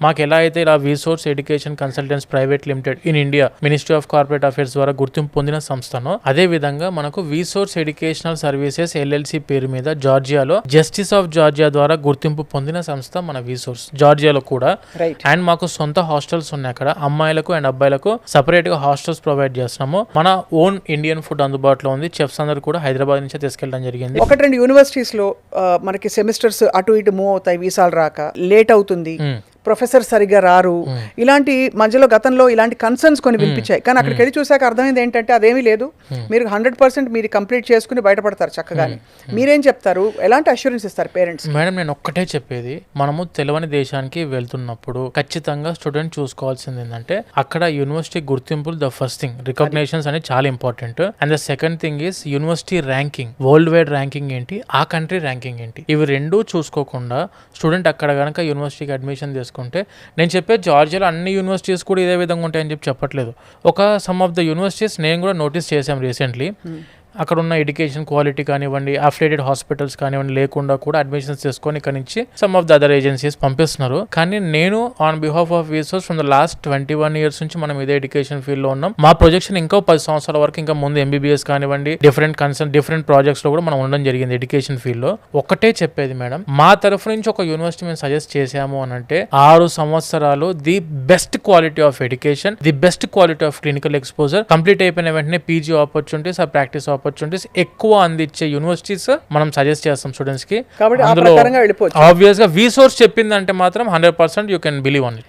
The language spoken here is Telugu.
మాకు ఎలా అయితే ఇలా VSource education consultants private limited in India ministry of corporate affairs ద్వారా గుర్తింపు పొందిన సంస్థను, అదే విధంగా మనకు విసోర్స్ ఎడ్యుకేషనల్ సర్వీసెస్ ఎల్ఎల్సి పేరు మీద జార్జియాలో జస్టిస్ ఆఫ్ జార్జియా ద్వారా గుర్తింపు పొందిన సంస్థ మన విసోర్స్ జార్జియాలో కూడా. అండ్ మాకు సొంత హాస్టల్స్ ఉన్నాయి అక్కడ, అమ్మాయిలకు అండ్ అబ్బాయిలకు సపరేట్ గా హాస్టల్స్ ప్రొవైడ్ చేస్తున్నాము. మన ఓన్ ఇండియన్ ఫుడ్ అందుబాటులో ఉంది. చెఫ్స్ అందరూ కూడా హైదరాబాద్ నుంచి తీసుకెళ్ళడం జరిగింది. 1-2 యూనివర్సిటీస్ లో మనకి సెమిస్టర్స్ అటు ఇటు మూవ్ అవుతాయి, వీసాలు రాక లేట్ అవుతుంది, ప్రొఫెసర్ సరిగ్గా రారు, ఇలాంటి మధ్యలో గతంలో ఇలాంటి కన్సర్న్స్ కొన్ని వినిపించాయి. కానీ అక్కడికి వెళ్ళి చూసాక అర్థమైంది ఏంటంటే అదేమీ లేదు, మీరు 100% మీరు కంప్లీట్ చేసుకుని బయటపడతారు చక్కగానే. మీరేం చెప్తారు, ఎలాంటి అష్యూరెన్స్ ఇస్తారు పేరెంట్స్? మేడం నేను ఒక్కటే చెప్పేది, మనము తెలియని దేశానికి వెళ్తున్నప్పుడు ఖచ్చితంగా స్టూడెంట్ చూసుకోవాల్సింది ఏంటంటే అక్కడ యూనివర్సిటీ గుర్తింపులు ద ఫస్ట్ థింగ్, రికగ్నేషన్స్ అనేది చాలా important. And the second thing is university ranking, worldwide ranking ఏంటి, ఆ కంట్రీ ర్యాంకింగ్ ఏంటి, ఇవి రెండూ చూసుకోకుండా స్టూడెంట్ అక్కడ కనుక యూనివర్సిటీకి అడ్మిషన్ తీసుకుంటే, నేను చెప్పే జార్జియాలో అన్ని యూనివర్సిటీస్ కూడా ఇదే విధంగా ఉంటాయని చెప్పట్లేదు. సమ్ ఆఫ్ ద యూనివర్సిటీస్ నేను కూడా నోటీస్ చేశాం రీసెంట్లీ, అక్కడ ఉన్న ఎడ్యుకేషన్ క్వాలిటీ కానివ్వండి, అఫిలియేటెడ్ హాస్పిటల్స్ కానివ్వండి లేకుండా కూడా అడ్మిషన్స్ చేసుకొని ఇక్కడ నుంచి some of the other agencies పంపిస్తున్నారు. కానీ నేను on behalf of VSource from the last 21 years నుంచి మనం ఇదే ఎడ్యుకేషన్ ఫీల్డ్ లో ఉన్నాం. మా ప్రొజెక్షన్ ఇంకా 10 సంవత్సరాల వరకు ఇంకా ముందు ఎంబీబీఎస్ కానివ్వండి, డిఫరెంట్ ప్రాజెక్ట్స్ లో కూడా మనం ఉండడం జరిగింది ఎడ్యుకేషన్ ఫీల్డ్ లో. ఒకటే చెప్పేది మేడం, మా తరఫు నుంచి ఒక యూనివర్సిటీ మేము సజెస్ట్ చేసాము అని అంటే 6 సంవత్సరాలు the best quality of education, the best quality of clinical exposure, complete అయిపోయిన వెంటనే పీజీ ఆపర్చునిటీస్, ఆ ప్రాక్టీస్ ఆపర్చునిటీస్ ఎక్కువ అందించే యూనివర్సిటీస్ మనం సజెస్ట్ చేస్తాం స్టూడెంట్స్ కి. కాబట్టి అందులో ఆబ్వియస్ గా విసోర్స్ చెప్పిందంటే మాత్రం 100% you can believe on it.